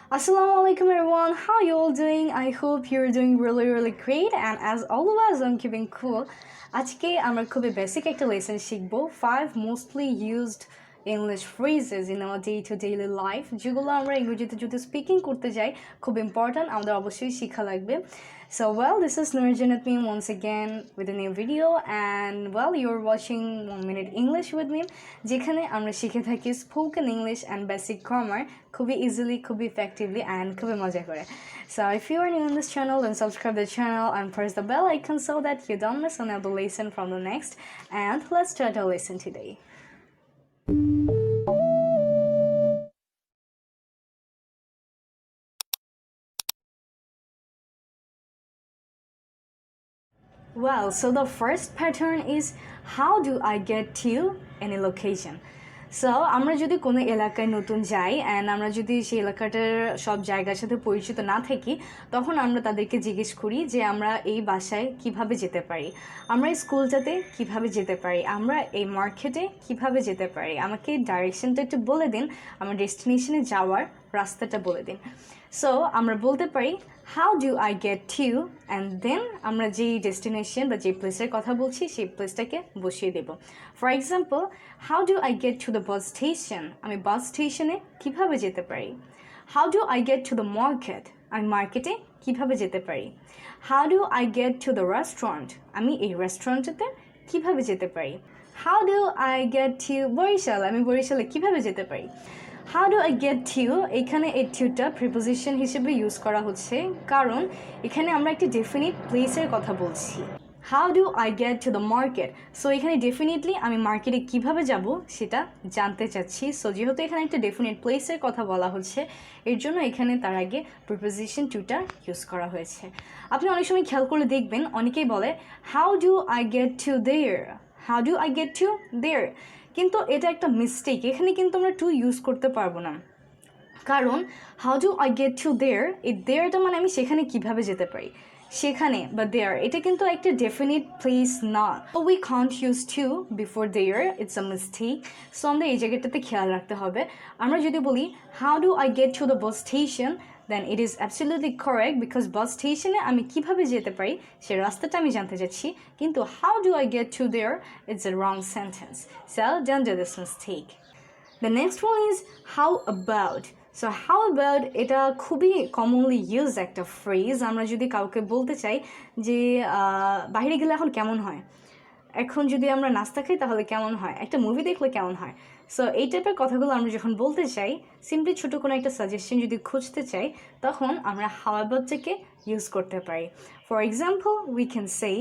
Assalamu alaikum everyone, how you all doing? I hope you're doing really great and as always I'm keeping cool. আজকে আমরা খুবই basic একটা lesson শিখবো 5 mostly used English phrases in our day-to-day life যেগুলো আমরা ইংরেজিতে যদি speaking করতে যাই খুব ইম্পর্ট্যান্ট আমাদের অবশ্যই শেখা লাগবে. So this is Nurjan at me once again with a new video and you're watching 1 minute English with me যেখানে আমরা শিখে থাকি spoken English and basic grammar খুবই easily, খুবই effectively and খুবই মজা করে. So if you are new on this channel then subscribe the channel and press the bell icon so that you don't miss another lesson from the next, and let's start our lesson today. So the first pattern is how do I get to any location? So আমরা যদি কোনো এলাকায় নতুন যাই and আমরা যদি সেই এলাকাটার সব জায়গার সাথে পরিচিত না থাকি তখন আমরা তাদেরকে জিজ্ঞেস করি যে আমরা এই বাসায় কিভাবে যেতে পারি, আমরা এই স্কুলটাতে কিভাবে যেতে পারি, আমরা এই মার্কেটে কিভাবে যেতে পারি, আমাকে ডাইরেকশনটা একটু বলে দিন, আমার ডেস্টিনেশনে যাওয়ার রাস্তাটা বলে দিন. সো আমরা বলতে পারি how do I get to and then আমরা যেই ডেস্টিনেশন বা যে প্লেসের কথা বলছি সেই প্লেসটাকে বসিয়ে দেব. For example, how do I get to the bus station, আমি বাস স্টেশনে কীভাবে যেতে পারি. How do I get to the market, আমি মার্কেটে কীভাবে যেতে পারি. How do I get to the restaurant, আমি এই রেস্টুরেন্টেতে কীভাবে যেতে পারি. How do I get to Barishal, আমি বরিশালে কীভাবে যেতে পারি. How do I get to, এখানে এই টুটা প্রিপোজিশন হিসেবে ইউজ করা হচ্ছে কারণ এখানে আমরা একটি ডেফিনিট প্লেসের কথা বলছি. How do I get to the market, so এখানে ডেফিনেটলি আমি মার্কেটে কীভাবে যাব সেটা জানতে চাচ্ছি. সো যেহেতু এখানে একটা ডেফিনিট প্লেসের কথা বলা হচ্ছে এর জন্য এখানে তার আগে প্রিপোজিশন টুটা ইউজ করা হয়েছে. আপনি অনেক সময় খেয়াল করলে দেখবেন অনেকেই বলে how do I get to their, how do I get to their, কিন্তু এটা একটা মিস্টেক. এখানে কিন্তু আমরা টু ইউজ করতে পারবো না কারণ how do I get to their, এই দেয়ারটা মানে আমি সেখানে কিভাবে যেতে পারি, সেখানে বা দেয়ার এটা কিন্তু একটা ডেফিনিট প্লেস না. We can't use to before there, it's a mistake. So আমরা এই জায়গাটাতে খেয়াল রাখতে হবে. আমরা যদি বলি how do I get to the bus station then it is absolutely correct because bus স্টেশনে আমি কীভাবে যেতে পারি সে রাস্তাটা আমি জানতে চাচ্ছি, কিন্তু how do I get to their it's a wrong sentence. So don't do this mistake. The next one is how about. So how about এটা খুবই কমনলি ইউজ একটা ফ্রেজ. আমরা যদি কাউকে বলতে চাই যে বাইরে গেলে এখন কেমন হয়, এখন যদি আমরা নাস্তা খাই তাহলে কেমন হয়, একটা মুভি দেখলে কেমন হয়. সো এই টাইপের কথাগুলো আমরা যখন বলতে চাই, সিম্পলি ছোটো কোনো একটা সাজেশন যদি খুঁজতে চাই তখন আমরা হাউ অ্যাবাউটটাকে ইউজ করতে পারি. For example we can say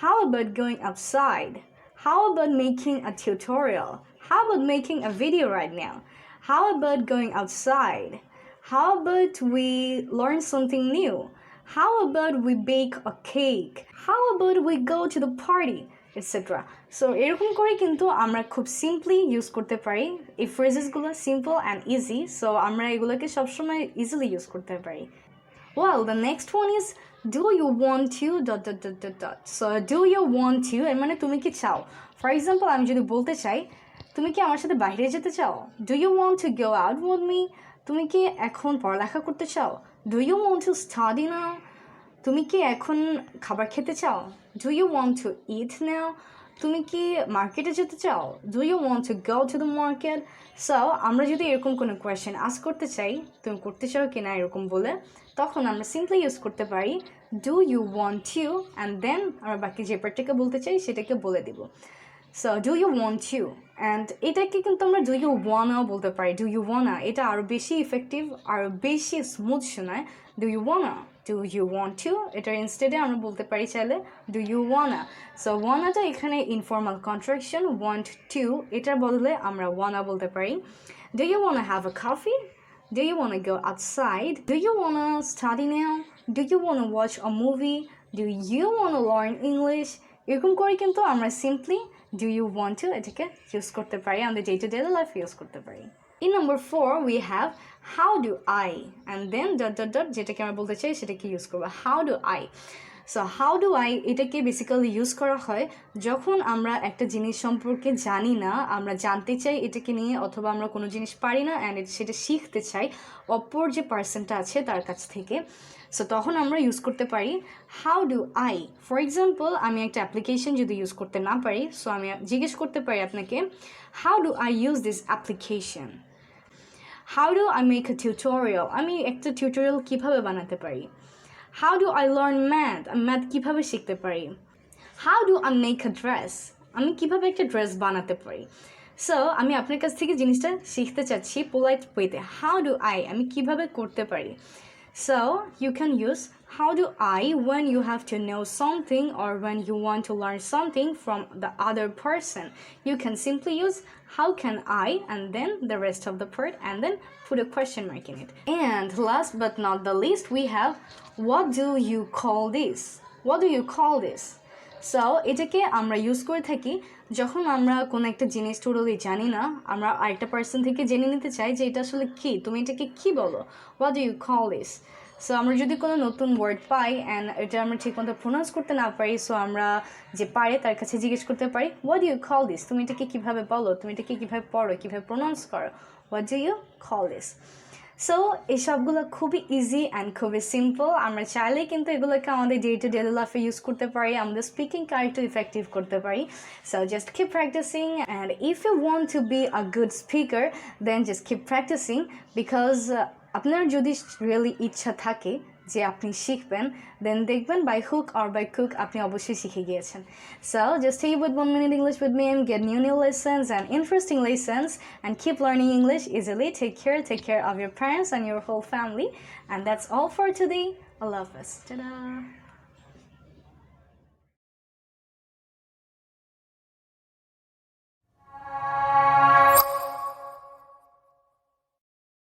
how about going outside, how about making a tutorial, how about making a video right now, how about going outside, how about we learn something new, how about we bake a cake, how about we go to the party, etc. So এরকম করে কিন্তু আমরা খুব simply use করতে পারি. এই ফ্রেজেসগুলো simple and easy, so আমরা এগুলোকে সবসময় ইজিলি ইউজ করতে পারি. The next one is do you want to ... So do you want to এর মানে তুমি কি চাও. ফর এক্সাম্পল আমি যদি বলতে চাই তুমি কি আমার সাথে বাইরে যেতে চাও, do you want to go out with me, তুমি কি এখন পড়ালেখা করতে চাও, do you want to study now, তুমি কি এখন খাবার খেতে চাও, do you want to eat now, তুমি কি মার্কেটে যেতে চাও, do you want to go to the market. So আমরা যদি এরকম কোনো কোয়েশ্চেন আস্ক করতে চাই তুমি করতে চাও কি না এরকম বলে, তখন আমরা সিম্পলি ইউজ করতে পারি do you want to and then আমরা বাকি যে পার্টটাকে বলতে চাই সেটাকে বলে দিব. So do you want to and এটাকে কিন্তু আমরা ডু ইউ ওয়ানাও বলতে পারি. ডু ইউ ওয়ানা এটা আরও বেশি ইফেক্টিভ, আরও বেশি স্মুথ শোনায়. Do you wanna, do you want to এটার ইনস্টেডে আমরা বলতে পারি চাইলে ডু ইউ ওয়ানা. সো ওয়ানাটা এখানে ইনফর্মাল কন্ট্রাকশন, ওয়ান্ট টু এটার বদলে আমরা ওয়ানা বলতে পারি. Do you wanna have a coffee, do you wanna go outside, do you wanna study now, do you wanna watch a movie, do you wanna learn English. এরকম করে কিন্তু আমরা simply do you want to এটাকে use করতে পারি, আমাদের day to day life use করতে পারি. In number 4 we have how do I and then ... যেটাকে আমরা বলতে চাই সেটাকে ইউজ করবো how do I. So how do I এটাকে বেসিক্যালি ইউজ করা হয় যখন আমরা একটা জিনিস সম্পর্কে জানি না, আমরা জানতে চাই এটাকে নিয়ে, অথবা আমরা কোনো জিনিস পারি না অ্যান্ড সেটা শিখতে চাই অপর যে পার্সনটা আছে তার কাছ থেকে। সো তখন আমরা ইউজ করতে পারি how do I. For example, আমি একটা অ্যাপ্লিকেশন যদি ইউজ করতে না পারি, সো আমি জিজ্ঞেস করতে পারি আপনাকে how do I use this application. How do I make a tutorial, আমি একটা টিউটোরিয়াল কীভাবে বানাতে পারি। How do I learn math, আমি ম্যাথ কীভাবে শিখতে পারি। How do I make a dress, আমি কীভাবে একটা ড্রেস বানাতে পারি। সো আমি আপনার কাছ থেকে জিনিসটা শিখতে চাচ্ছি পোলাইট ওয়েতে, হাউ ডু আই, আমি কীভাবে করতে পারি। So you can use how do I when you have to know something or when you want to learn something from the other person. You can simply use how can I and then the rest of the part and then put a question mark in it. And last but not the least, we have what do you call this? What do you call this? So এটাকে আমরা use করে থাকি যখন আমরা কোনো একটা জিনিস totally জানি না, আমরা আরেকটা পার্সন থেকে জেনে নিতে চাই যে এটা আসলে কী, তুমি এটাকে কী বলো, what do you call this. So আমরা যদি কোনো নতুন ওয়ার্ড পাই অ্যান্ড এটা আমরা ঠিকমতো প্রোনাউন্স করতে না পারি, সো আমরা যে পারে তার কাছে জিজ্ঞেস করতে পারি what do you call this, তুমি এটাকে কীভাবে বলো, তুমি এটাকে কীভাবে পড়ো, কীভাবে প্রোনাউন্স করো, what do you call this. So এই সবগুলো খুবই ইজি অ্যান্ড খুবই সিম্পল, আমরা চাইলে কিন্তু এগুলোকে আমাদের ডে টু ডেলি লাইফে ইউজ করতে পারি, আমাদের স্পিকিংকে আরেকটু ইফেক্টিভ করতে পারি। So just keep practicing and if you want to be a good speaker then just keep practicing, because আপনার যদি রিয়েলি ইচ্ছা থাকে যে আপনি শিখবেন, দেন দেখবেন বাই হুক অর বাই কুক আপনি অবশ্যই শিখে গিয়েছেন। So just stay with 1 minute English with me and get new lessons and interesting lessons and keep learning English easily. Take care of your parents and your whole family. And that's all for today. Allah Hafiz. Ta-da!